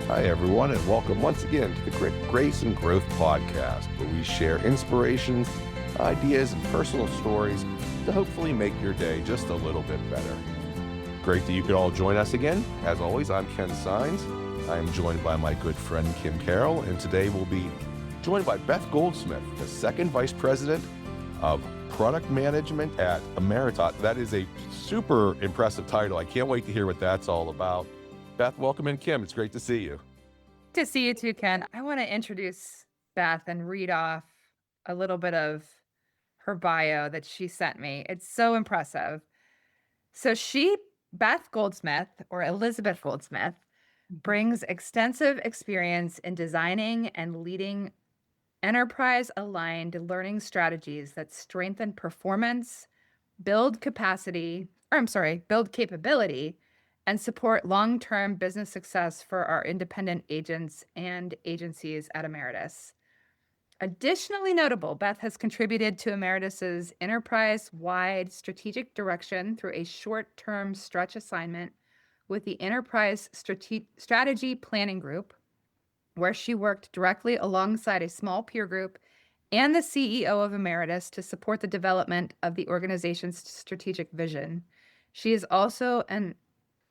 Hi, everyone, and welcome once again to the Grit, Grace, and Growth podcast, where we share inspirations, ideas, and personal stories to hopefully make your day just a little bit better. Great that you could all join us again. As always, I'm Ken Sines. I am joined by my good friend Kim Carroll, and today we'll be joined by Beth Goldsmith, the second vice president of product management at Ameritas. That is a super impressive title. I can't wait to hear what that's all about. Beth, welcome in. Kim, it's great to see you. To see you too, Ken. I want to introduce Beth and read off a little bit of her bio that she sent me. It's so impressive. So Beth Goldsmith, or Elizabeth Goldsmith, brings extensive experience in designing and leading enterprise-aligned learning strategies that strengthen performance, build capability, and support long-term business success for our independent agents and agencies at Ameritas. Additionally notable, Beth has contributed to Ameritas's enterprise-wide strategic direction through a short-term stretch assignment with the Enterprise Strategy Planning Group, where she worked directly alongside a small peer group and the CEO of Ameritas to support the development of the organization's strategic vision. She is also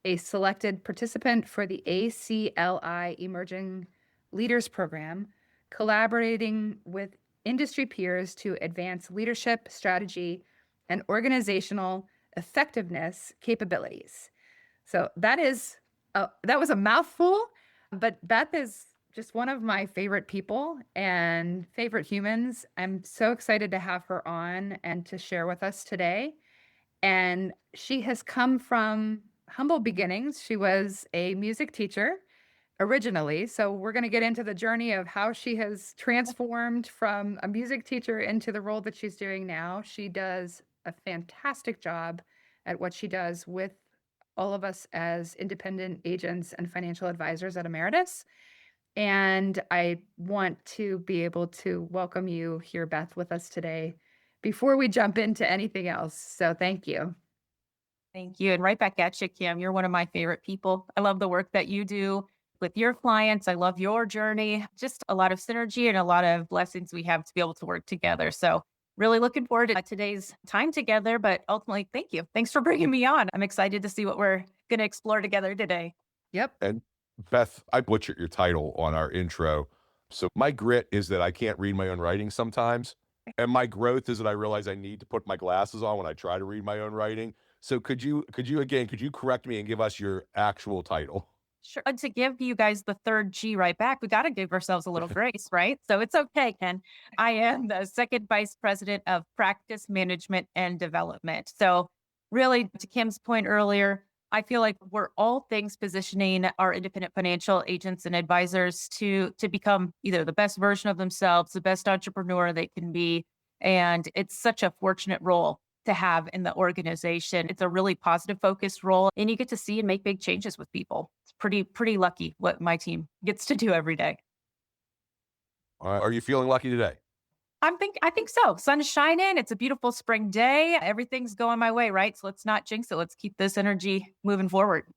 a selected participant for the ACLI Emerging Leaders Program, collaborating with industry peers to advance leadership, strategy, and organizational effectiveness capabilities. So that was a mouthful, but Beth is just one of my favorite people and favorite humans. I'm so excited to have her on and to share with us today. And she has come from humble beginnings. She was a music teacher originally. So we're going to get into the journey of how she has transformed from a music teacher into the role that she's doing now. She does a fantastic job at what she does with all of us as independent agents and financial advisors at Ameritas. And I want to be able to welcome you here, Beth, with us today before we jump into anything else. So thank you. Thank you. And right back at you, Kim. You're one of my favorite people. I love the work that you do with your clients. I love your journey. Just a lot of synergy and a lot of blessings we have to be able to work together. So really looking forward to today's time together. But ultimately, thank you. Thanks for bringing me on. I'm excited to see what we're going to explore together today. Yep. And Beth, I butchered your title on our intro. So my grit is that I can't read my own writing sometimes. And my growth is that I realize I need to put my glasses on when I try to read my own writing. So could you correct me and give us your actual title? Sure. And to give you guys the third G right back, we got to give ourselves a little grace, right? So it's okay, Ken. I am the second vice president of practice management and development. So really, to Kim's point earlier, I feel like we're all things positioning our independent financial agents and advisors to become either the best version of themselves, the best entrepreneur they can be. And it's such a fortunate role to have in the organization. It's a really positive focused role, and you get to see and make big changes with people. It's pretty lucky what my team gets to do every day. Are you feeling lucky today? I think so. Sun's shining. It's a beautiful spring day. Everything's going my way, right? So let's not jinx it. Let's keep this energy moving forward.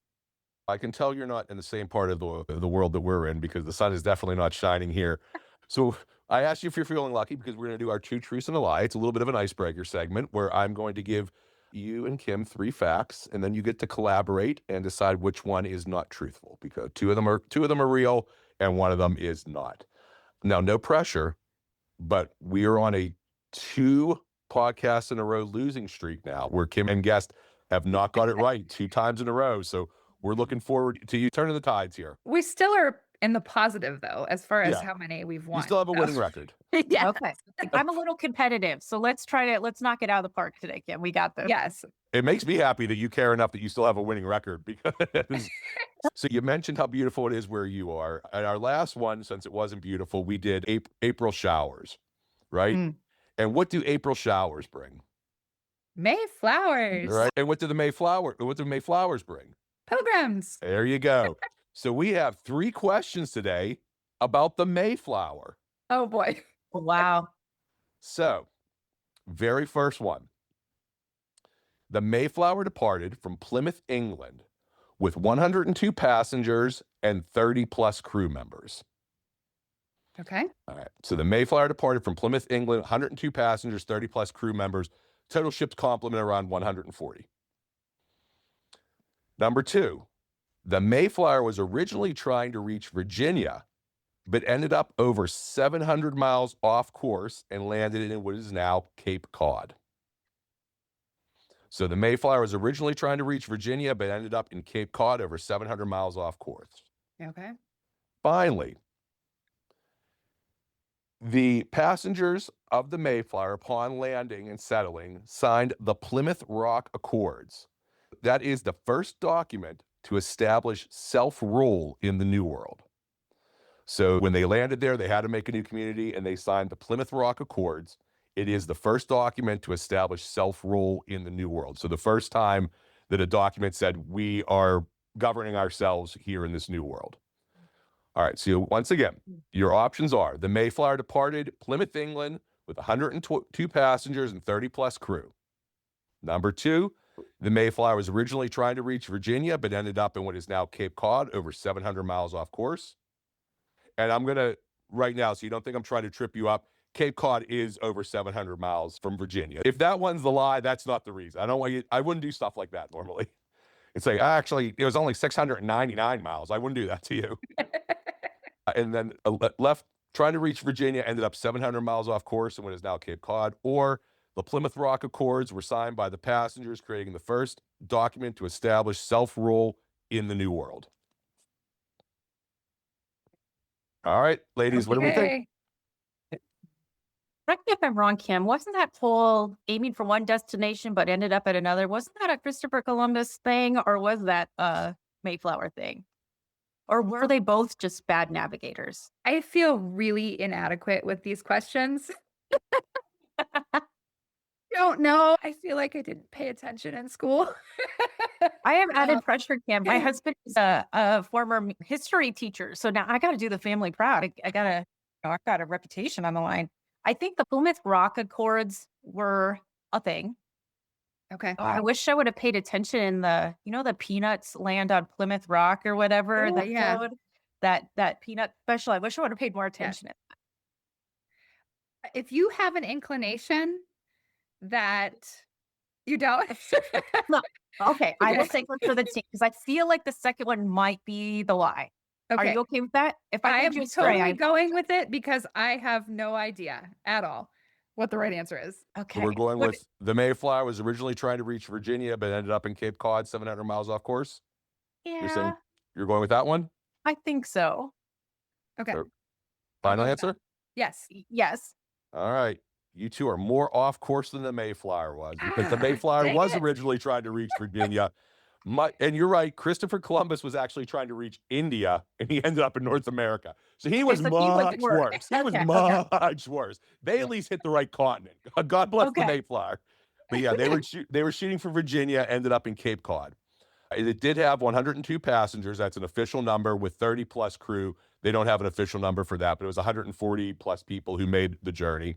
I can tell you're not in the same part of the world that we're in, because the sun is definitely not shining here. So I asked you if you're feeling lucky because we're going to do our two truths and a lie. It's a little bit of an icebreaker segment where I'm going to give you and Kim 3 facts, and then you get to collaborate and decide which one is not truthful, because two of them are real and one of them is not. Now, no pressure, but we are on a 2 podcasts in a row losing streak now, where Kim and guest have not got it right 2 times in a row. So we're looking forward to you turning the tides here. We still are in the positive, though, as far as Yeah. how many we've won. You still have a winning record. Yeah. Okay. I'm a little competitive. So let's knock it out of the park today, Kim. We got this. Yes. It makes me happy that you care enough that you still have a winning record, because so you mentioned how beautiful it is where you are. At our last one, since it wasn't beautiful, we did April showers, right? Mm. And what do April showers bring? May flowers. Right. And what do May flowers bring? Pilgrims. There you go. So we have 3 questions today about the Mayflower. Oh boy. Wow. So, very first one. The Mayflower departed from Plymouth, England, with 102 passengers and 30 plus crew members. Okay. All right. So the Mayflower departed from Plymouth, England, 102 passengers, 30 plus crew members, total ship's complement around 140. Number 2, the Mayflower was originally trying to reach Virginia, but ended up over 700 miles off course and landed in what is now Cape Cod. So the Mayflower was originally trying to reach Virginia, but ended up in Cape Cod over 700 miles off course. Okay. Finally, the passengers of the Mayflower, upon landing and settling, signed the Plymouth Rock Accords. That is the first document to establish self-rule in the New World. So when they landed there, they had to make a new community, and they signed the Plymouth Rock Accords. It is the first document to establish self-rule in the New World. So the first time that a document said, we are governing ourselves here in this new world. All right, so once again, your options are: the Mayflower departed Plymouth, England, with 102 passengers and 30 plus crew. Number 2, the Mayflower was originally trying to reach Virginia, but ended up in what is now Cape Cod, over 700 miles off course. And I'm going to, right now, so you don't think I'm trying to trip you up, Cape Cod is over 700 miles from Virginia. If that one's the lie, that's not the reason. I wouldn't do stuff like that normally. It's like, actually, it was only 699 miles. I wouldn't do that to you. And then left trying to reach Virginia, ended up 700 miles off course in what is now Cape Cod. Or the Plymouth Rock Accords were signed by the passengers, creating the first document to establish self-rule in the New World. All right, ladies, what do we think? Correct me if I'm wrong, Kim. Wasn't that whole aiming for one destination but ended up at another? Wasn't that a Christopher Columbus thing, or was that a Mayflower thing? Or were they both just bad navigators? I feel really inadequate with these questions. Don't know. I feel like I didn't pay attention in school. I have added pressure, Kim. My husband is a former history teacher, so now I got to do the family proud. I've got a reputation on the line. I think the Plymouth Rock Accords were a thing. Okay. Oh, I wish I would have paid attention in the Peanuts land on Plymouth Rock or whatever. Oh, yeah. That peanut special. I wish I would have paid more attention. If you have an inclination that you don't. No. Okay, I will take one for the team because I feel like the second one might be the lie. Okay. Are you okay with that? If I am lead you astray, totally going with it because I have no idea at all what the right answer is. Okay. So we're going with the Mayflower was originally trying to reach Virginia, but ended up in Cape Cod, 700 miles off course. Yeah, You're saying you're going with that one? I think so. Okay. Final answer? Yes. Yes. All right. You two are more off course than the Mayflower was, because the Mayflower was originally trying to reach Virginia. And you're right, Christopher Columbus was actually trying to reach India, and he ended up in North America. So he was much worse. He was much worse. They at least hit the right continent. God bless the Mayflower. But yeah, they were shooting for Virginia, ended up in Cape Cod. It did have 102 passengers. That's an official number with 30 plus crew. They don't have an official number for that, but it was 140 plus people who made the journey.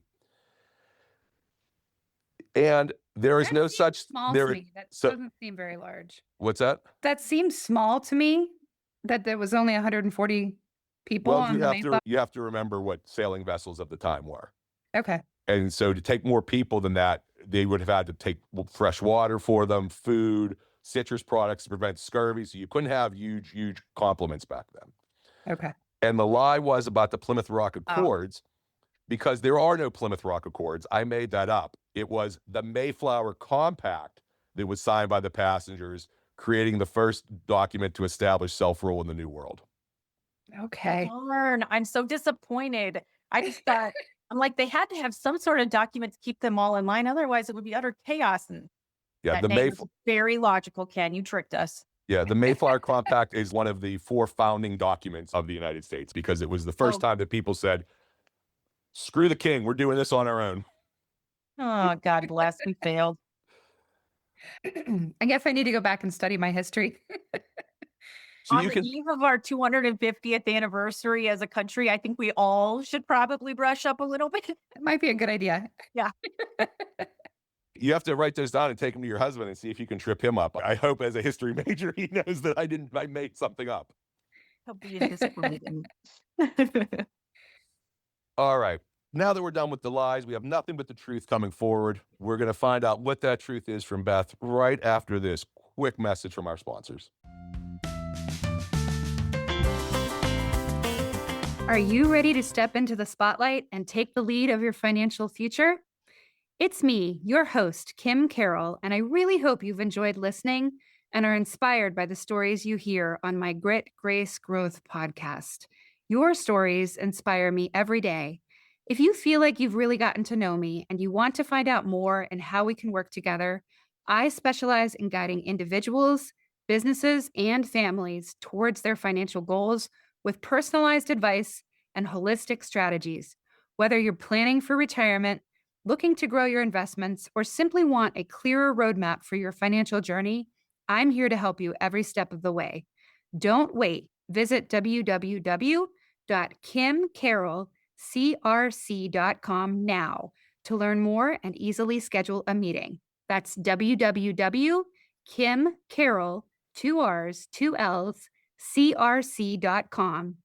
And there is no such small to me. That doesn't seem very large. What's that? That seems small to me. That there was only 140 people on the Mayflower. You have to remember what sailing vessels of the time were. Okay. And so to take more people than that, they would have had to take fresh water for them, food, citrus products to prevent scurvy. So you couldn't have huge complements back then. Okay. And the lie was about the Plymouth Rock Accords, because there are no Plymouth Rock Accords. I made that up. It was the Mayflower Compact that was signed by the passengers, creating the first document to establish self-rule in the New World. Okay. Darn, I'm so disappointed. I just thought, I'm like, they had to have some sort of document to keep them all in line. Otherwise, it would be utter chaos. And yeah, the Mayflower, very logical, Ken. You tricked us. Yeah, the Mayflower Compact is one of the 4 founding documents of the United States, because it was the first time that people said, screw the king, we're doing this on our own. Oh, God bless, we failed. I guess I need to go back and study my history. So on the eve of our 250th anniversary as a country, I think we all should probably brush up a little bit. It might be a good idea. Yeah. You have to write those down and take them to your husband and see if you can trip him up. I hope as a history major, he knows that I made something up. He'll be in his freedom. All right. Now that we're done with the lies, we have nothing but the truth coming forward. We're going to find out what that truth is from Beth right after this quick message from our sponsors. Are you ready to step into the spotlight and take the lead of your financial future? It's me, your host, Kim Carroll, and I really hope you've enjoyed listening and are inspired by the stories you hear on my Grit, Grace, Growth podcast. Your stories inspire me every day. If you feel like you've really gotten to know me and you want to find out more and how we can work together, I specialize in guiding individuals, businesses, and families towards their financial goals with personalized advice and holistic strategies. Whether you're planning for retirement, looking to grow your investments, or simply want a clearer roadmap for your financial journey, I'm here to help you every step of the way. Don't wait. Visit www.kimcarrollcrc.com now to learn more and easily schedule a meeting. That's www.kimcarroll.crc.com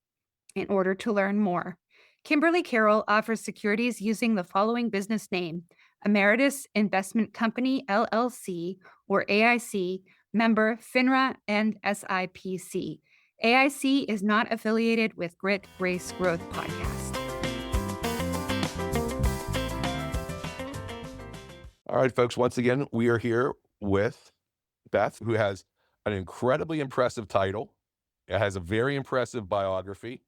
in order to learn more. Kimberly Carroll offers securities using the following business name: Ameritas Investment Company, LLC, or AIC, member FINRA and SIPC. AIC is not affiliated with Grit, Grace, Growth podcast. All right, folks, once again, we are here with Beth, who has an incredibly impressive title. It has a very impressive biography.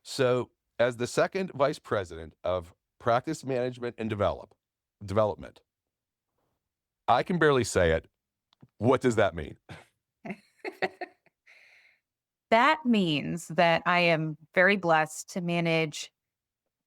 So, as the second vice president of practice management and development, I can barely say it. What does that mean? That means that I am very blessed to manage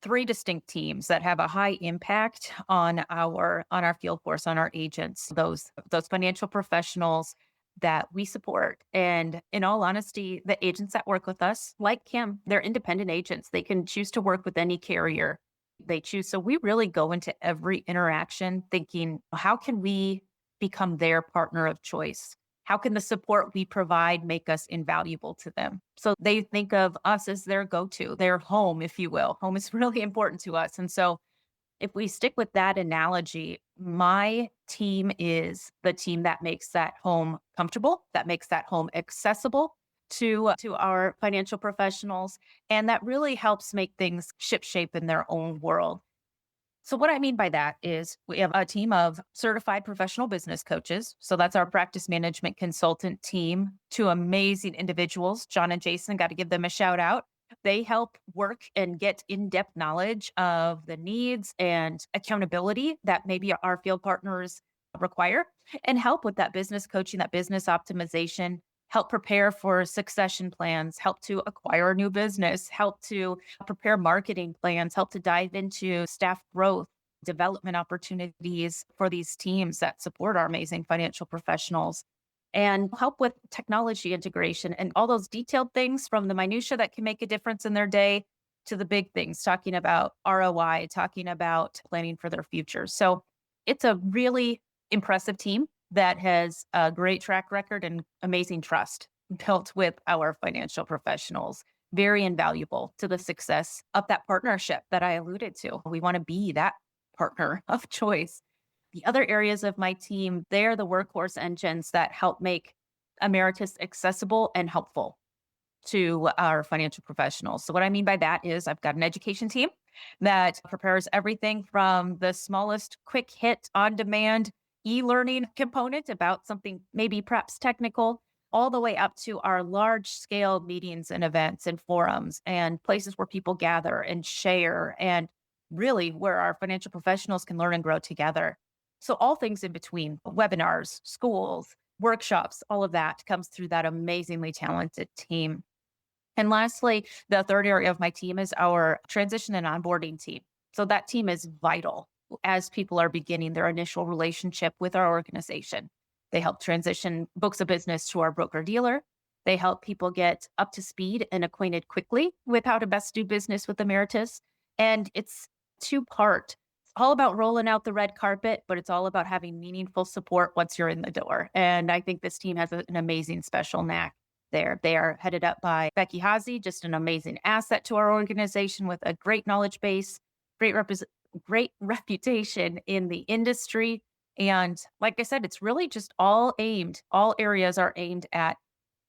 3 distinct teams that have a high impact on our field force, on our agents, those financial professionals that we support. And in all honesty, the agents that work with us, like Kim, they're independent agents. They can choose to work with any carrier they choose. So we really go into every interaction thinking, how can we become their partner of choice? How can the support we provide make us invaluable to them? So they think of us as their go-to, their home, if you will. Home is really important to us. And so if we stick with that analogy, my team is the team that makes that home comfortable, that makes that home accessible to our financial professionals, and that really helps make things shipshape in their own world. So what I mean by that is we have a team of certified professional business coaches. So that's our practice management consultant team, 2 amazing individuals, John and Jason, got to give them a shout out. They help work and get in-depth knowledge of the needs and accountability that maybe our field partners require, and help with that business coaching, that business optimization, help prepare for succession plans, help to acquire a new business, help to prepare marketing plans, help to dive into staff growth, development opportunities for these teams that support our amazing financial professionals, and help with technology integration and all those detailed things, from the minutia that can make a difference in their day to the big things, talking about ROI, talking about planning for their future. So it's a really impressive team that has a great track record and amazing trust built with our financial professionals. Very invaluable to the success of that partnership that I alluded to. We want to be that partner of choice. The other areas of my team, they're the workhorse engines that help make Ameritas accessible and helpful to our financial professionals. So what I mean by that is I've got an education team that prepares everything from the smallest quick hit on demand e-learning component about something maybe perhaps technical, all the way up to our large scale meetings and events and forums and places where people gather and share, and really where our financial professionals can learn and grow together. So all things in between, webinars, schools, workshops, all of that comes through that amazingly talented team. And lastly, the third area of my team is our transition and onboarding team. So that team is vital as people are beginning their initial relationship with our organization. They help transition books of business to our broker dealer. They help people get up to speed and acquainted quickly with how to best do business with Ameritas. And it's 2-part all about rolling out the red carpet, but it's all about having meaningful support once you're in the door. And I think this team has an amazing special knack there. They are headed up by Becky Hazy, just an amazing asset to our organization with a great knowledge base, great reputation in the industry. And like I said, it's really just all areas are aimed at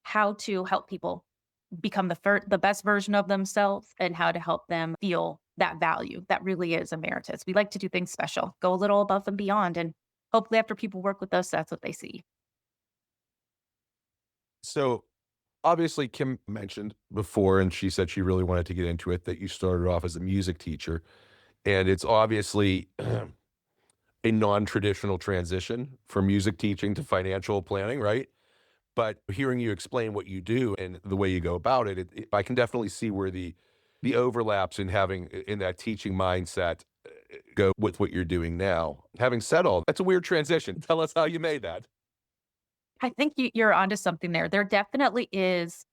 how to help people become the best version of themselves and how to help them feel that value. That really is Ameritas. We like to do things special, go a little above and beyond. And hopefully after people work with us, that's what they see. So obviously, Kim mentioned before, and she said she really wanted to get into it, that you started off as a music teacher. And it's obviously a non-traditional transition from music teaching to financial planning, right? But hearing you explain what you do and the way you go about it, I can definitely see where the overlaps in having in that teaching mindset go with what you're doing now. Having said all, that's a weird transition. Tell us how you made that. I think you're onto something there. There definitely is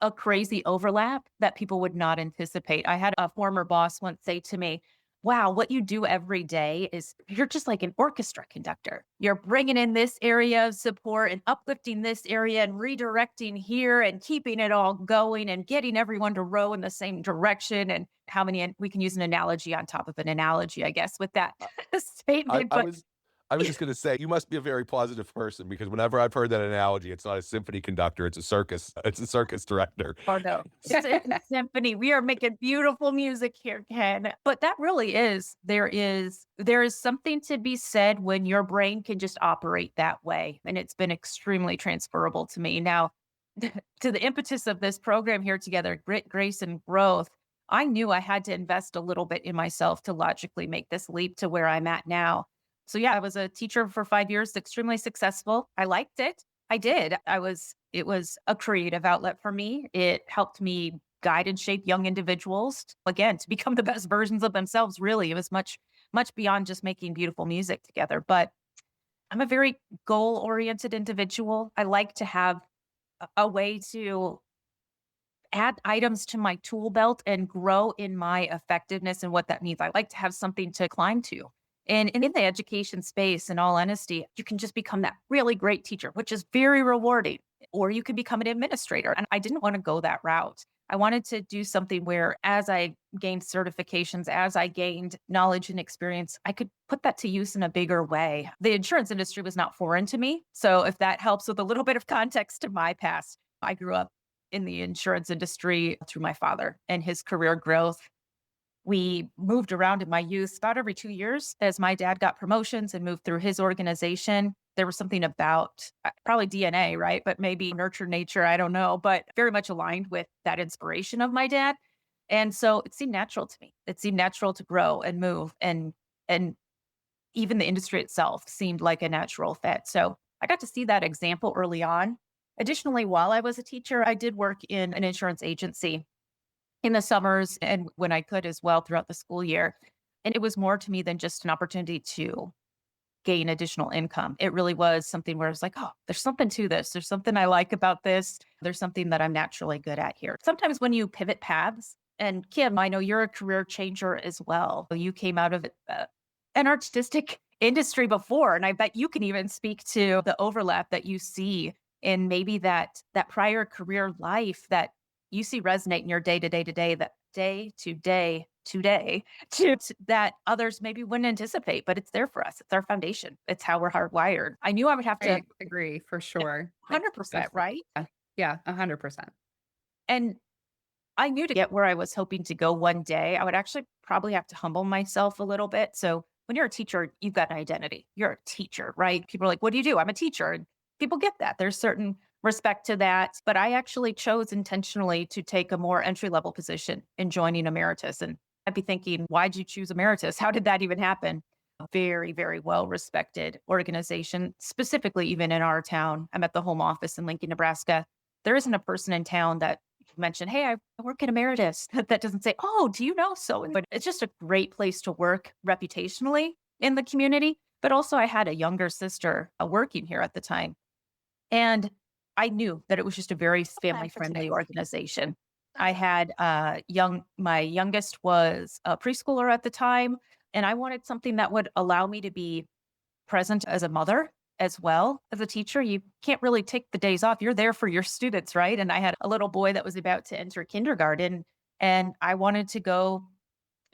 a crazy overlap that people would not anticipate. I had a former boss once say to me, wow, what you do every day is you're just like an orchestra conductor. You're bringing in this area of support and uplifting this area and redirecting here and keeping it all going and getting everyone to row in the same direction. And we can use an analogy on top of an analogy, I guess, with that I, statement. I But was I was just gonna say, you must be a very positive person because whenever I've heard that analogy, it's not a symphony conductor, it's a circus. It's a circus director. oh no, it's a symphony. We are making beautiful music here, Ken. But that really is, there is something to be said when your brain can just operate that way. And it's been extremely transferable to me. Now, to the impetus of this program here together, Grit, Grace, and Growth, I knew I had to invest a little bit in myself to logically make this leap to where I'm at now. So yeah, I was a teacher for 5 years, extremely successful. I liked it. I did. It was a creative outlet for me. It helped me guide and shape young individuals, again, to become the best versions of themselves. Really, it was much, much beyond just making beautiful music together. But I'm a very goal oriented individual. I like to have a way to add items to my tool belt and grow in my effectiveness and what that means. I like to have something to climb to. And in the education space, in all honesty, you can just become that really great teacher, which is very rewarding, or you could become an administrator. And I didn't want to go that route. I wanted to do something where, as I gained certifications, as I gained knowledge and experience, I could put that to use in a bigger way. The insurance industry was not foreign to me. So, if that helps with a little bit of context to my past, I grew up in the insurance industry through my father and his career growth. We moved around in my youth about every 2 years as my dad got promotions and moved through his organization. There was something about probably DNA, right? But maybe nurture nature, I don't know, but very much aligned with that inspiration of my dad. And so it seemed natural to me. It seemed natural to grow and move, and even the industry itself seemed like a natural fit. So I got to see that example early on. Additionally, while I was a teacher, I did work in an insurance agency in the summers and when I could as well throughout the school year. And it was more to me than just an opportunity to gain additional income. It really was something where I was like, oh, there's something to this. There's something I like about this. There's something that I'm naturally good at here. Sometimes when you pivot paths, and Kim, I know you're a career changer as well. You came out of an artistic industry before, and I bet you can even speak to the overlap that you see in maybe that prior career life that you see resonate in your day to day to day, that day to day today that others maybe wouldn't anticipate, but it's there for us. It's our foundation. It's how we're hardwired. I knew I would have to I agree for sure. 100%, right? Yeah, 100%. And I knew to get where I was hoping to go one day, I would actually probably have to humble myself a little bit. So when you're a teacher, you've got an identity. You're a teacher, right? People are like, what do you do? I'm a teacher. And people get that. There's certain respect to that. But I actually chose intentionally to take a more entry level position in joining Ameritas. And I'd be thinking, why'd you choose Ameritas? How did that even happen? A very, very well respected organization, specifically even in our town. I'm at the home office in Lincoln, Nebraska. There isn't a person in town that mention, hey, I work at Ameritas, that doesn't say, oh, do you know so? But it's just a great place to work reputationally in the community. But also I had a younger sister working here at the time. And I knew that it was just a very family friendly organization. I had my youngest was a preschooler at the time. And I wanted something that would allow me to be present as a mother as well as a teacher. You can't really take the days off. You're there for your students, right? And I had a little boy that was about to enter kindergarten, and I wanted to go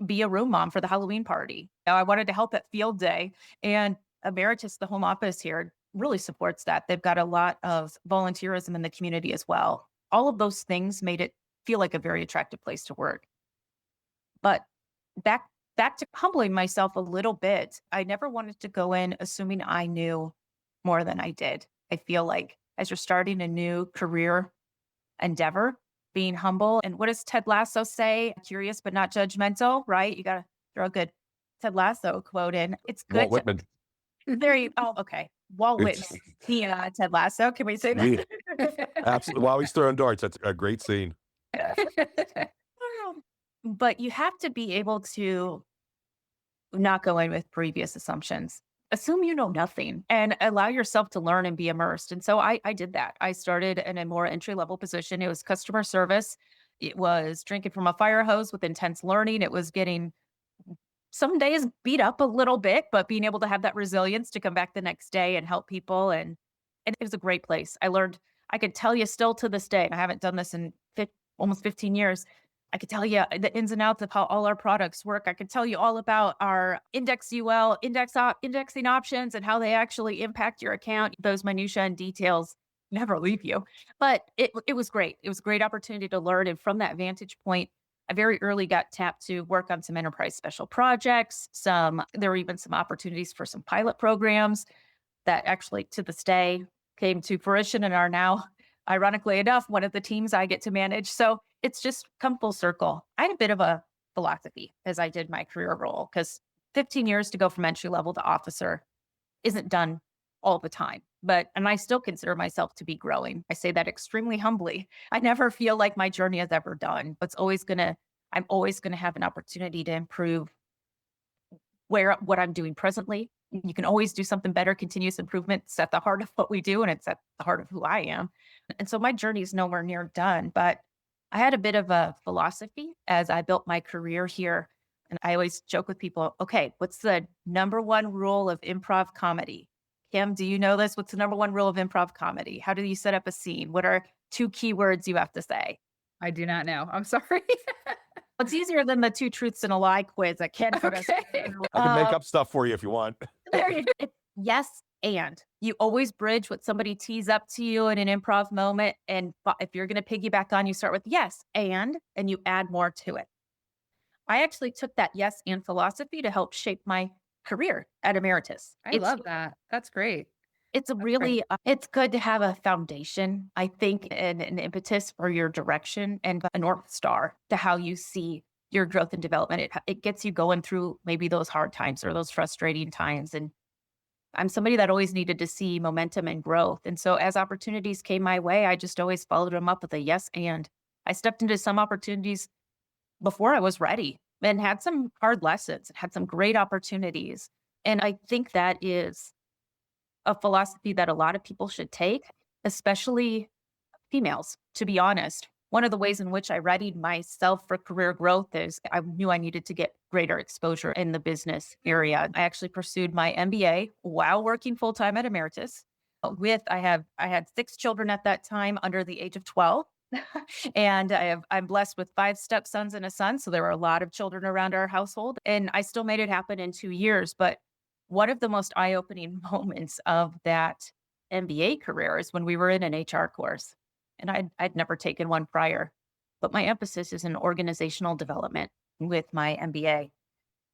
be a room mom for the Halloween party. I wanted to help at field day. And Ameritas, the home office here, really supports that. They've got a lot of volunteerism in the community as well. All of those things made it feel like a very attractive place to work. But back to humbling myself a little bit. I never wanted to go in assuming I knew more than I did. I feel like as you're starting a new career endeavor, being humble. And what does Ted Lasso say? Curious but not judgmental, right? You got to throw a good Ted Lasso quote in. It's Walt good to Whitman. there you oh, okay. Walt Whitman. It's Yeah, Ted Lasso. Can we say we that? absolutely while he's throwing darts. That's a great scene. But you have to be able to not go in with previous assumptions. Assume you know nothing and allow yourself to learn and be immersed. And so I did that. I started in a more entry level position. It was customer service. It was drinking from a fire hose with intense learning. It was getting some days beat up a little bit, but being able to have that resilience to come back the next day and help people. And it was a great place. I learned, I could tell you still to this day, I haven't done this in almost 15 years. I could tell you the ins and outs of how all our products work. I could tell you all about our indexing options and how they actually impact your account. Those minutiae and details never leave you. But it was great. It was a great opportunity to learn. And from that vantage point, I very early got tapped to work on some enterprise special projects. There were even some opportunities for some pilot programs that actually to this day came to fruition and are now, ironically enough, one of the teams I get to manage. So it's just come full circle. I had a bit of a philosophy as I did my career role because 15 years to go from entry level to officer isn't done all the time. And I still consider myself to be growing. I say that extremely humbly. I never feel like my journey is ever done. I'm always gonna have an opportunity to improve what I'm doing presently. You can always do something better. Continuous improvement is at the heart of what we do, and it's at the heart of who I am. And so my journey is nowhere near done. But I had a bit of a philosophy as I built my career here. And I always joke with people, okay, what's the number one rule of improv comedy? Kim, do you know this? What's the number one rule of improv comedy? How do you set up a scene? What are 2 key words you have to say? I do not know. I'm sorry. It's easier than the 2 truths and a lie quiz that Ken put us Okay. through. I can make up stuff for you if you want. There you go. It's yes, and you always bridge what somebody tees up to you in an improv moment. And if you're going to piggyback on, you start with yes, and you add more to it. I actually took that yes and philosophy to help shape my career at Ameritas. I love that. That's great. It's a That's really, great. it's good to have a foundation, I think, and an impetus for your direction and a North Star to how you see your growth and development. It gets you going through maybe those hard times or those frustrating times. And I'm somebody that always needed to see momentum and growth. And so as opportunities came my way, I just always followed them up with a yes. And I stepped into some opportunities before I was ready and had some hard lessons, had some great opportunities. And I think that is a philosophy that a lot of people should take, especially females, to be honest. One of the ways in which I readied myself for career growth is I knew I needed to get greater exposure in the business area. I actually pursued my MBA while working full-time at Ameritas. I had 6 children at that time under the age of 12. And I'm blessed with 5 stepsons and a son. So there were a lot of children around our household. And I still made it happen in 2 years. But one of the most eye-opening moments of that MBA career is when we were in an HR course. And I'd never taken one prior. But my emphasis is in organizational development with my MBA.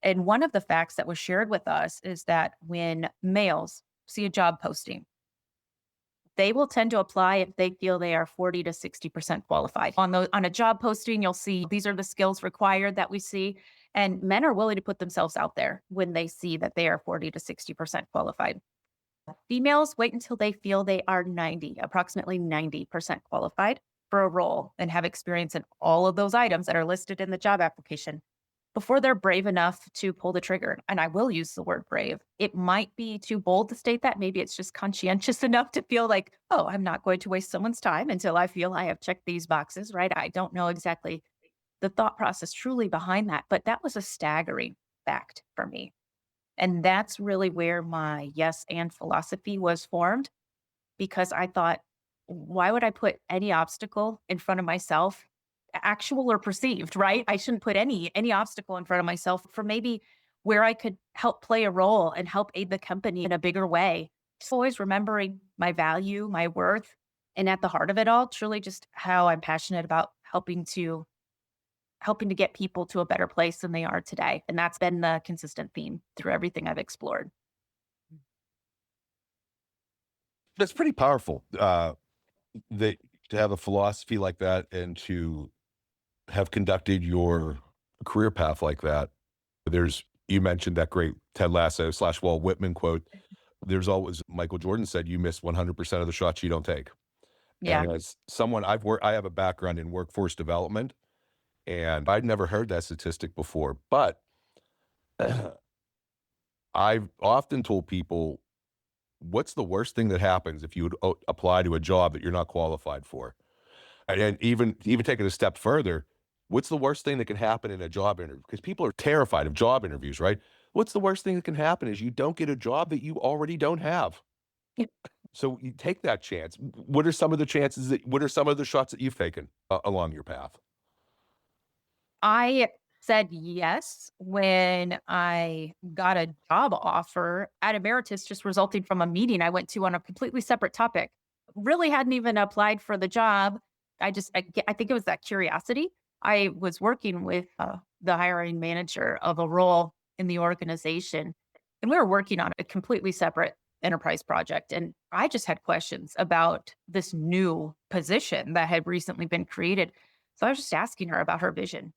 And one of the facts that was shared with us is that when males see a job posting, they will tend to apply if they feel they are 40 to 60% qualified. On a job posting, you'll see these are the skills required that we see. And men are willing to put themselves out there when they see that they are 40 to 60% qualified. Females wait until they feel they are approximately 90% qualified for a role and have experience in all of those items that are listed in the job application before they're brave enough to pull the trigger. And I will use the word brave. It might be too bold to state that. Maybe it's just conscientious enough to feel like, oh, I'm not going to waste someone's time until I feel I have checked these boxes, right? I don't know exactly the thought process truly behind that, but that was a staggering fact for me. And that's really where my yes and philosophy was formed because I thought, why would I put any obstacle in front of myself, actual or perceived, right? I shouldn't put any obstacle in front of myself for maybe where I could help play a role and help aid the company in a bigger way. Just always remembering my value, my worth, and at the heart of it all, truly just how I'm passionate about helping to get people to a better place than they are today. And that's been the consistent theme through everything I've explored. That's pretty powerful, that to have a philosophy like that and to have conducted your career path like that. You mentioned that great Ted Lasso / Walt Whitman quote. There's always Michael Jordan said, "You miss 100% of the shots you don't take." Yeah. And as someone I have a background in workforce development, and I'd never heard that statistic before, but I've often told people, what's the worst thing that happens if you would apply to a job that you're not qualified for? And even take it a step further, what's the worst thing that can happen in a job interview? Because people are terrified of job interviews, right? What's the worst thing that can happen is you don't get a job that you already don't have. Yep. So you take that chance. What are some of the shots that you've taken along your path? I said yes when I got a job offer at Ameritas, just resulting from a meeting I went to on a completely separate topic. Really hadn't even applied for the job. I think it was that curiosity. I was working with the hiring manager of a role in the organization, and we were working on a completely separate enterprise project. And I just had questions about this new position that had recently been created. So I was just asking her about her vision.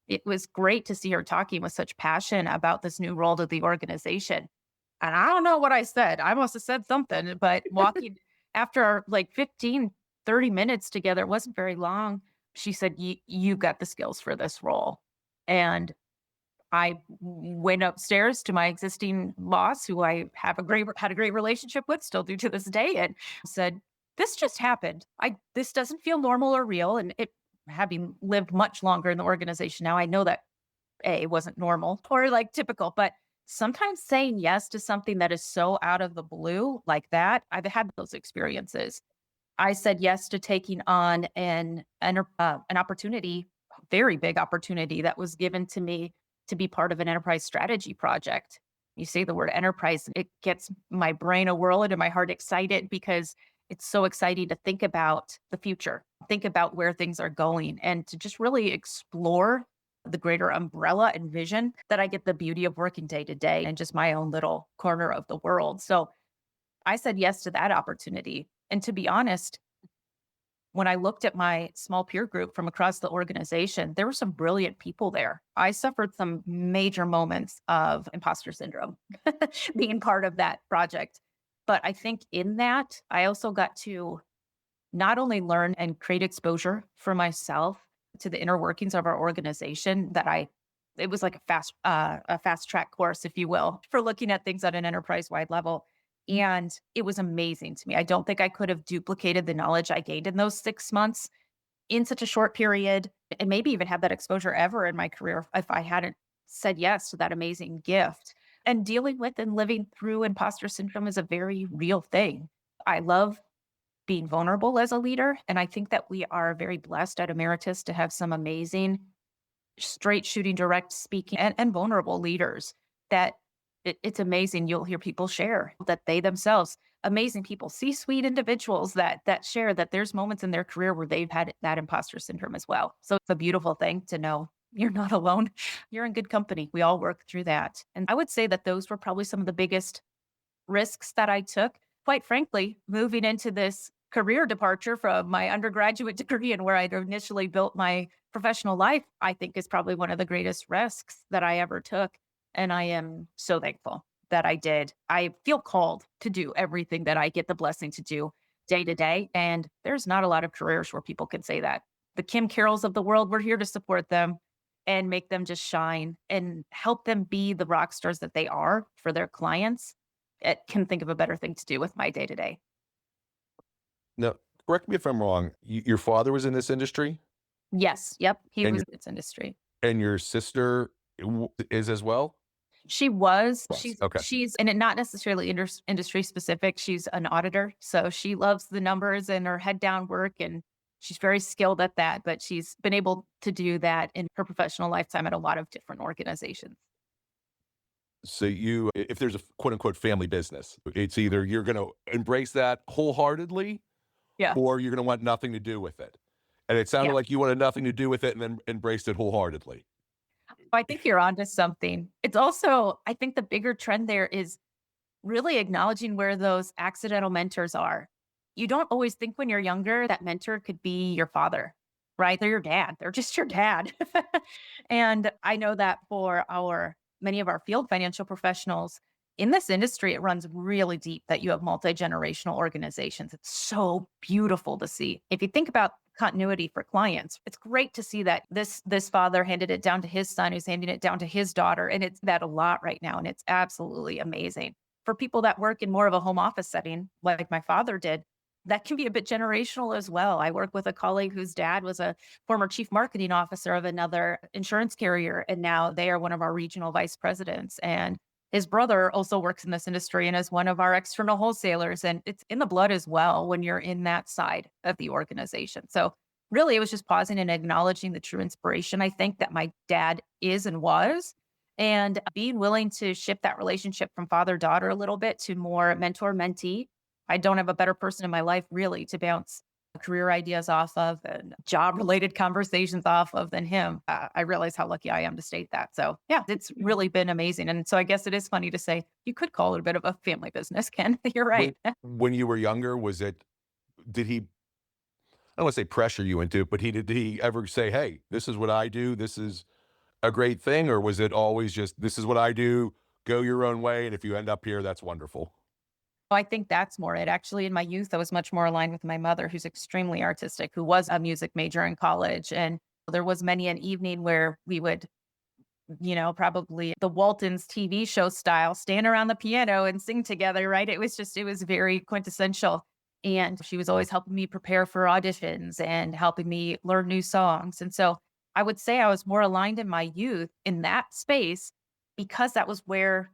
It was great to see her talking with such passion about this new role to the organization. And I don't know what I said. I must have said something, but walking after like 15, 30 minutes together, it wasn't very long. She said, you got the skills for this role. And I went upstairs to my existing boss, who I had a great relationship with, still do to this day, and said, "This just happened. This doesn't feel normal or real." And having lived much longer in the organization now, I know that it wasn't normal or like typical, but sometimes saying yes to something that is so out of the blue like that, I've had those experiences. I said yes to taking on an opportunity, a very big opportunity that was given to me to be part of an enterprise strategy project. You say the word enterprise, it gets my brain a whirl and my heart excited because it's so exciting to think about the future, think about where things are going, and to just really explore the greater umbrella and vision that I get the beauty of working day to day and just my own little corner of the world. So I said yes to that opportunity. And to be honest, when I looked at my small peer group from across the organization, there were some brilliant people there. I suffered some major moments of imposter syndrome being part of that project. But I think in that, I also got to not only learn and create exposure for myself to the inner workings of our organization it was like a fast track course, if you will, for looking at things at an enterprise wide level. And it was amazing to me. I don't think I could have duplicated the knowledge I gained in those 6 months in such a short period, and maybe even had that exposure ever in my career if I hadn't said yes to that amazing gift. And dealing with and living through imposter syndrome is a very real thing. I love being vulnerable as a leader. And I think that we are very blessed at Ameritas to have some amazing, straight shooting, direct speaking, and vulnerable leaders that it's amazing. You'll hear people share that they themselves, amazing people, C-suite individuals that share that there's moments in their career where they've had that imposter syndrome as well. So it's a beautiful thing to know you're not alone. You're in good company. We all work through that. And I would say that those were probably some of the biggest risks that I took. Quite frankly, moving into this career departure from my undergraduate degree and where I'd initially built my professional life, I think is probably one of the greatest risks that I ever took. And I am so thankful that I did. I feel called to do everything that I get the blessing to do day to day. And there's not a lot of careers where people can say that. The Kim Carrolls of the world, we're here to support them and make them just shine and help them be the rock stars that they are for their clients. It can think of a better thing to do with my day to day. Now, correct me if I'm wrong. Your father was in this industry, Yes. Yep. He and was your in its industry. and your sister is as well. She was. Was. Okay. She's and it not necessarily industry specific. She's an auditor, so she loves the numbers and her head down work, and she's very skilled at that. But she's been able to do that in her professional lifetime at a lot of different organizations. So if there's a quote unquote family business, it's either you're going to embrace that wholeheartedly Yeah, or you're going to want nothing to do with it. And it sounded yeah. like you wanted nothing to do with it and then embraced it wholeheartedly. I think you're onto something. It's also, I think the bigger trend there is really acknowledging where those accidental mentors are. You don't always think when you're younger that mentor could be your father, right? They're your dad. They're just your dad. And I know that for our many of our field financial professionals in this industry, it runs really deep that you have multi-generational organizations. It's so beautiful to see. If you think about continuity for clients, it's great to see that this father handed it down to his son, who's handing it down to his daughter. And it's that a lot right now. And it's absolutely amazing for people that work in more of a home office setting, like my father did, that can be a bit generational as well. I work with a colleague whose dad was a former chief marketing officer of another insurance carrier, and now they are one of our regional vice presidents. And his brother also works in this industry and is one of our external wholesalers. And it's in the blood as well when you're in that side of the organization. So really, it was just pausing and acknowledging the true inspiration I think that my dad is and was, and being willing to shift that relationship from father daughter a little bit to more mentor mentee. I don't have a better person in my life really to bounce career ideas off of and job related conversations off of than him. I realize how lucky I am to state that. So yeah, it's really been amazing. And so I guess it is funny to say you could call it a bit of a family business, Ken. You're right. When you were younger, did he, I don't want to say pressure you into it, but did he ever say, hey, this is what I do, this is a great thing? Or was it always just, this is what I do, go your own way, and if you end up here, that's wonderful? I think that's more it. Actually, in my youth, I was much more aligned with my mother, who's extremely artistic, who was a music major in college. And there was many an evening where we would, probably the Waltons TV show style, stand around the piano and sing together, right? It was very quintessential. And she was always helping me prepare for auditions and helping me learn new songs. And so I would say I was more aligned in my youth in that space because that was where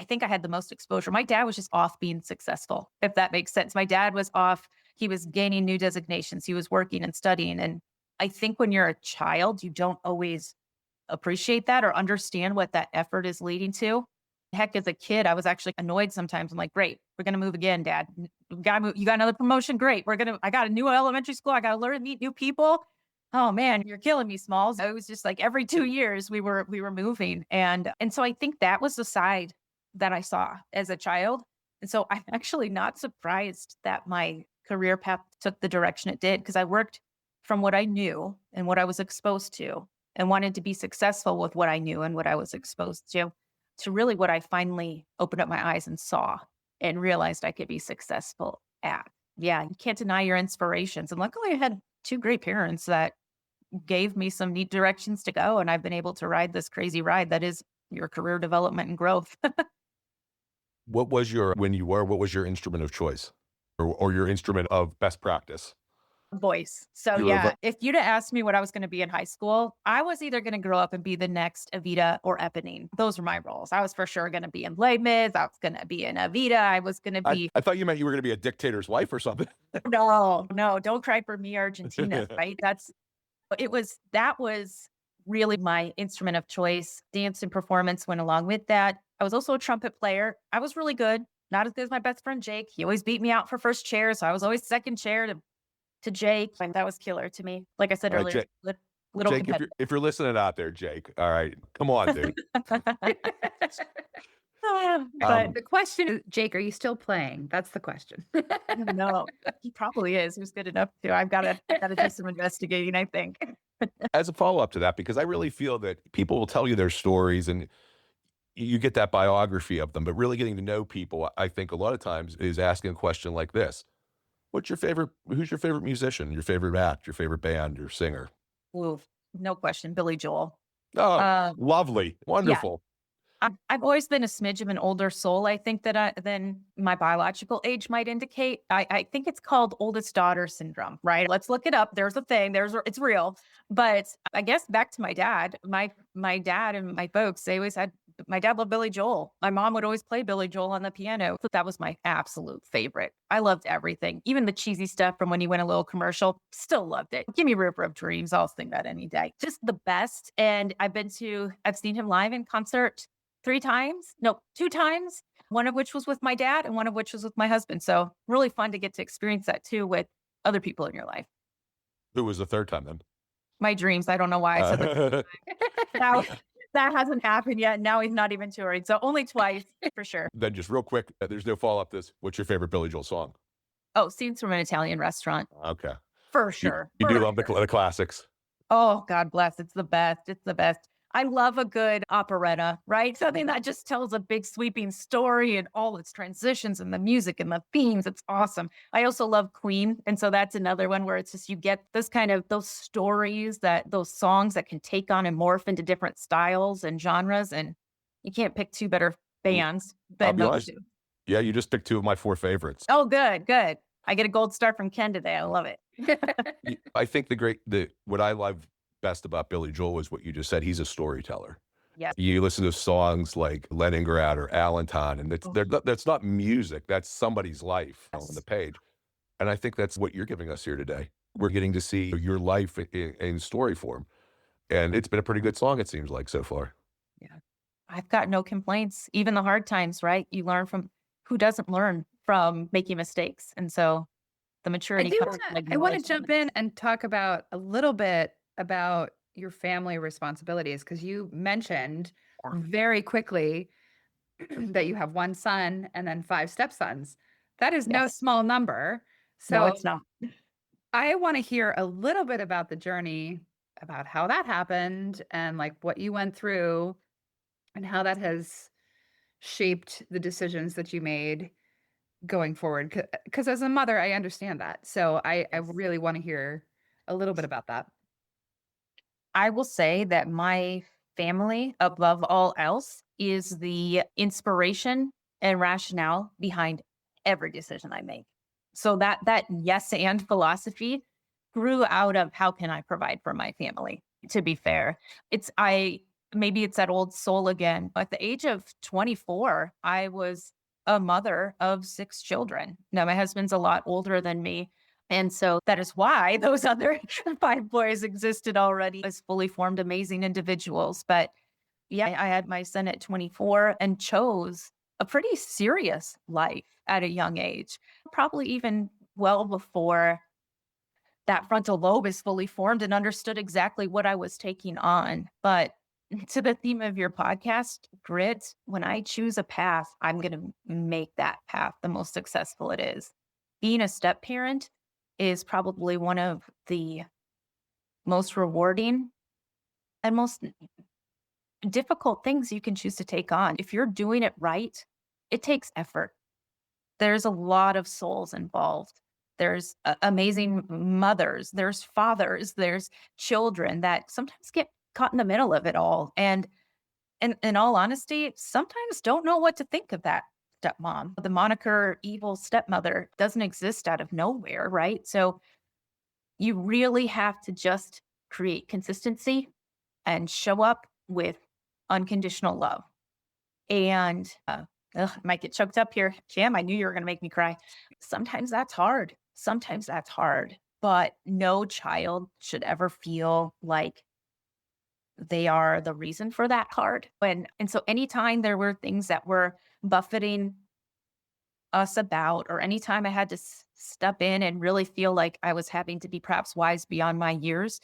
I think I had the most exposure. My dad was just off being successful, if that makes sense. My dad was off, he was gaining new designations, he was working and studying. And I think when you're a child, you don't always appreciate that or understand what that effort is leading to. Heck, as a kid, I was actually annoyed sometimes. I'm like, great, we're gonna move again, Dad. We gotta move. You got another promotion? Great. I got a new elementary school. I gotta learn to meet new people. Oh man, you're killing me, Smalls. It was just like every 2 years we were moving. And so I think that was the side that I saw as a child. And so I'm actually not surprised that my career path took the direction it did because I worked from what I knew and what I was exposed to and wanted to be successful with what I knew and what I was exposed to really what I finally opened up my eyes and saw and realized I could be successful at. Yeah, you can't deny your inspirations. And luckily I had two great parents that gave me some neat directions to go. And I've been able to ride this crazy ride that is your career development and growth. What was your instrument of choice or your instrument of best practice? Voice. So You were a vo yeah, if you'd have asked me what I was going to be in high school, I was either going to grow up and be the next Evita or Eponine. Those were my roles. I was for sure going to be in Les Mis. I was going to be in Evita. I was going to be I thought you meant you were gonna be a dictator's wife or something. no, no, don't cry for me, Argentina. Right? That was really my instrument of choice. Dance and performance went along with that. I was also a trumpet player. I was really good. Not as good as my best friend Jake. He always beat me out for first chair, so I was always second chair to Jake, and that was killer to me. Like I said All right, earlier, little Jake, competitive. if you're listening out there, Jake, all right, come on, dude. But The question is, Jake, are you still playing? That's the question. no, he probably is. He was good enough to. I gotta do some investigating, I think. As a follow-up to that, because I really feel that people will tell you their stories and you get that biography of them, but really getting to know people, I think a lot of times is asking a question like this. Who's your favorite musician, your favorite act, your favorite band, your singer? Ooh, no question, Billy Joel. Oh, Um, lovely. yeah, Wonderful. I've always been a smidge of an older soul. I think than my biological age might indicate. I think it's called oldest daughter syndrome, right? Let's look it up. There's a thing. It's real. But I guess back to my dad. My dad and my folks, they always had My dad loved Billy Joel. My mom would always play Billy Joel on the piano. So that was my absolute favorite. I loved everything, even the cheesy stuff from when he went a little commercial. Still loved it. Give me River of Dreams. I'll sing that any day. Just the best. And I've seen him live in concert 3 times. No, 2 times. One of which was with my dad and one of which was with my husband. So really fun to get to experience that too with other people in your life. Who was the third time then? My dreams. I don't know why I said that. Now, that hasn't happened yet. Now he's not even touring. So only twice for sure. Then just real quick, there's no follow-up to this. What's your favorite Billy Joel song? Oh, Scenes from an Italian Restaurant. Okay. For You, sure. you For do love sure. the classics. Oh, God bless. It's the best. It's the best. I love a good operetta, right? Something that just tells a big sweeping story and all its transitions and the music and the themes. It's awesome. I also love Queen. And so that's another one where it's just you get this kind of those stories those songs that can take on and morph into different styles and genres. And you can't pick two better bands I'll than be those honest. two. Yeah, you just picked two of my 4 favorites. Oh, good, good. I get a gold star from Ken today. I love it. I think what I love best about Billy Joel is what you just said. He's a storyteller. Yes. You listen to songs like Leningrad or Allentown, and that's not music. That's somebody's life on the page. And I think that's what you're giving us here today. We're getting to see your life in story form. And it's been a pretty good song, it seems like, so far. Yeah. I've got no complaints. Even the hard times, right? You learn from who doesn't learn from making mistakes. And so the maturity comes from I want to jump in and talk about a little bit about your family responsibilities, because you mentioned very quickly that you have 1 son and then 5 stepsons. That is no Yes. small number. No, So it's not. I want to hear a little bit about the journey, about how that happened and like what you went through and how that has shaped the decisions that you made going forward. Because as a mother, I understand that. So I really want to hear a little bit about that. I will say that my family, above all else, is the inspiration and rationale behind every decision I make. So that yes and philosophy grew out of how can I provide for my family, to be fair. Maybe it's that old soul again. At the age of 24, I was a mother of 6 children. Now my husband's a lot older than me. And so that is why those other 5 boys existed already as fully formed, amazing individuals. But yeah, I had my son at 24 and chose a pretty serious life at a young age, probably even well before that frontal lobe is fully formed and understood exactly what I was taking on. But to the theme of your podcast, grit, when I choose a path, I'm going to make that path the most successful it is. Being a step parent is probably one of the most rewarding and most difficult things you can choose to take on. If you're doing it right, it takes effort. There's a lot of souls involved. There's amazing mothers, there's fathers, there's children that sometimes get caught in the middle of it all. And in all honesty, sometimes don't know what to think of that stepmom. The moniker evil stepmother doesn't exist out of nowhere, right? So you really have to just create consistency and show up with unconditional love. And I might get choked up here. Jam, I knew you were going to make me cry. Sometimes that's hard. But no child should ever feel like they are the reason for that hard. And so anytime there were things that were buffeting us about, or anytime I had to step in and really feel like I was having to be perhaps wise beyond my years,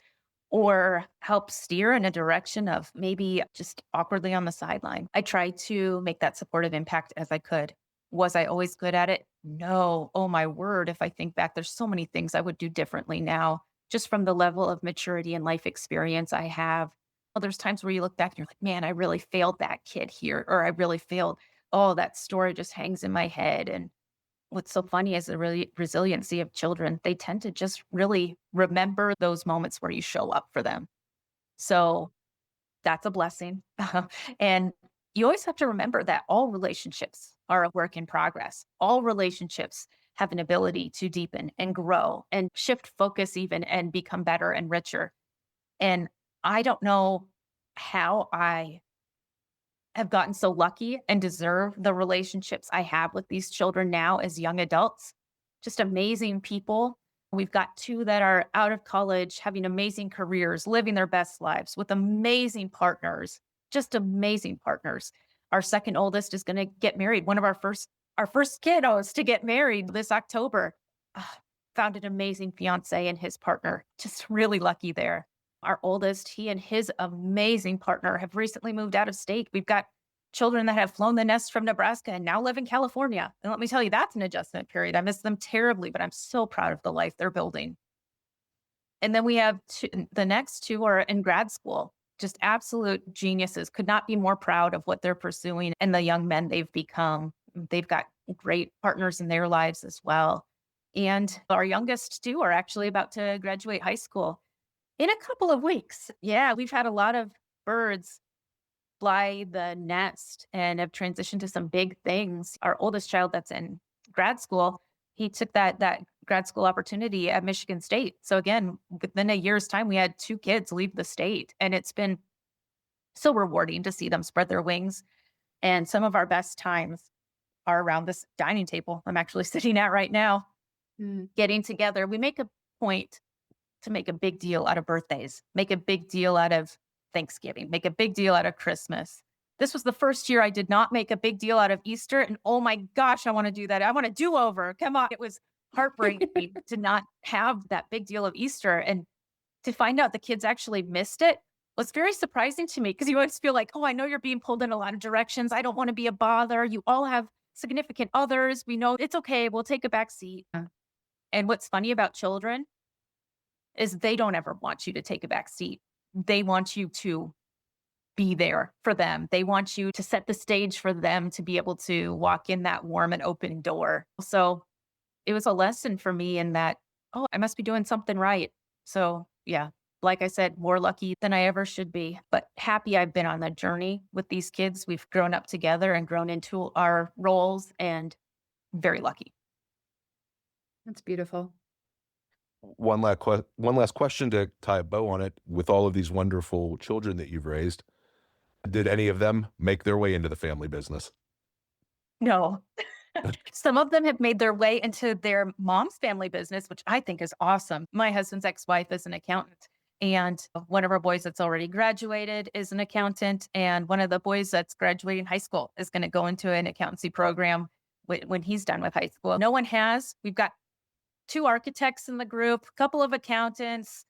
or help steer in a direction of maybe just awkwardly on the sideline, I tried to make that supportive impact as I could. Was I always good at it? No. Oh my word. If I think back, there's so many things I would do differently now, just from the level of maturity and life experience I have. Well, there's times where you look back and you're like, man, I really failed that kid here, or I really failed. Oh, that story just hangs in my head. And what's so funny is the resiliency of children. They tend to just really remember those moments where you show up for them. So that's a blessing. And you always have to remember that all relationships are a work in progress. All relationships have an ability to deepen and grow and shift focus even and become better and richer. And I don't know how I have gotten so lucky and deserve the relationships I have with these children now as young adults. Just amazing people. We've got two that are out of college, having amazing careers, living their best lives with amazing partners, just amazing partners. Our second oldest is going to get married. One of our first kiddos to get married this October. Ah, found an amazing fiance and his partner. Just really lucky there. Our oldest, he and his amazing partner have recently moved out of state. We've got children that have flown the nest from Nebraska and now live in California. And let me tell you, that's an adjustment period. I miss them terribly, but I'm so proud of the life they're building. And then we have the next two are in grad school, just absolute geniuses. Could not be more proud of what they're pursuing and the young men they've become. They've got great partners in their lives as well. And our youngest two are actually about to graduate high school in a couple of weeks. Yeah, we've had a lot of birds fly the nest and have transitioned to some big things. Our oldest child that's in grad school, he took that grad school opportunity at Michigan State. So again, within a year's time, we had two kids leave the state, and it's been so rewarding to see them spread their wings. And some of our best times are around this dining table I'm actually sitting at right now, getting together. We make a point to make a big deal out of birthdays, make a big deal out of Thanksgiving, make a big deal out of Christmas. This was the first year I did not make a big deal out of Easter. And oh my gosh, I want to do that. I want to do over. Come on. It was heartbreaking to not have that big deal of Easter. And to find out the kids actually missed it was very surprising to me, because you always feel like, oh, I know you're being pulled in a lot of directions. I don't want to be a bother. You all have significant others. We know it's okay. We'll take a back seat. And what's funny about children is they don't ever want you to take a back seat. They want you to be there for them. They want you to set the stage for them to be able to walk in that warm and open door. So it was a lesson for me in that, oh, I must be doing something right. So yeah, like I said, more lucky than I ever should be, but happy I've been on the journey with these kids. We've grown up together and grown into our roles, and very lucky. That's beautiful. One last question to tie a bow on it. With all of these wonderful children that you've raised, did any of them make their way into the family business? No. Some of them have made their way into their mom's family business, which I think is awesome. My husband's ex-wife is an accountant, and one of our boys that's already graduated is an accountant, and one of the boys that's graduating high school is going to go into an accountancy program when he's done with high school. No one has. We've got 2 architects in the group, a couple of accountants,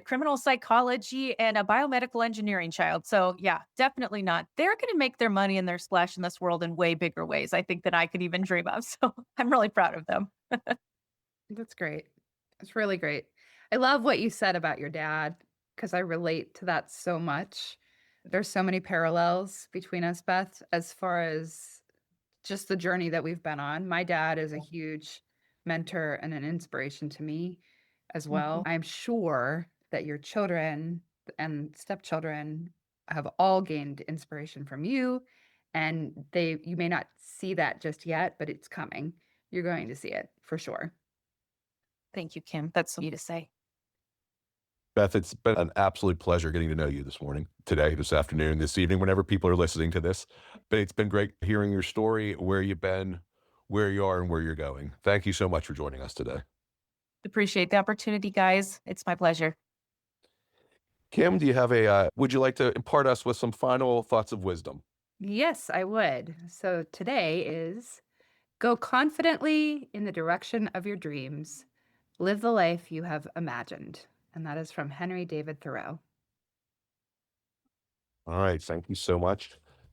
criminal psychology, and a biomedical engineering child. So yeah, definitely not. They're going to make their money and their splash in this world in way bigger ways, I think, than I could even dream of. So I'm really proud of them. That's great. That's really great. I love what you said about your dad, because I relate to that so much. There's so many parallels between us, Beth, as far as just the journey that we've been on. My dad is a huge mentor and an inspiration to me as well. I'm sure that your children and stepchildren have all gained inspiration from you, and you may not see that just yet, but it's coming. You're going to see it for sure. Thank you, Kim. That's sweet to say. Beth, it's been an absolute pleasure getting to know you this morning, today, this afternoon, this evening, whenever people are listening to this. But it's been great hearing your story, where you've been, where you are, and where you're going. Thank you so much for joining us today. Appreciate the opportunity, guys. It's my pleasure. Kim, would you like to impart us with some final thoughts of wisdom? Yes, I would. So today is go confidently in the direction of your dreams. Live the life you have imagined. And that is from Henry David Thoreau. All right. Thank you so much.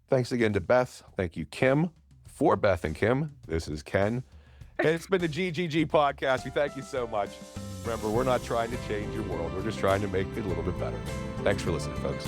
Thanks again to Beth. Thank you, Kim. For Beth and Kim, this is Ken. And it's been the GGG podcast. We thank you so much. Remember, we're not trying to change your world. We're just trying to make it a little bit better. Thanks for listening, folks.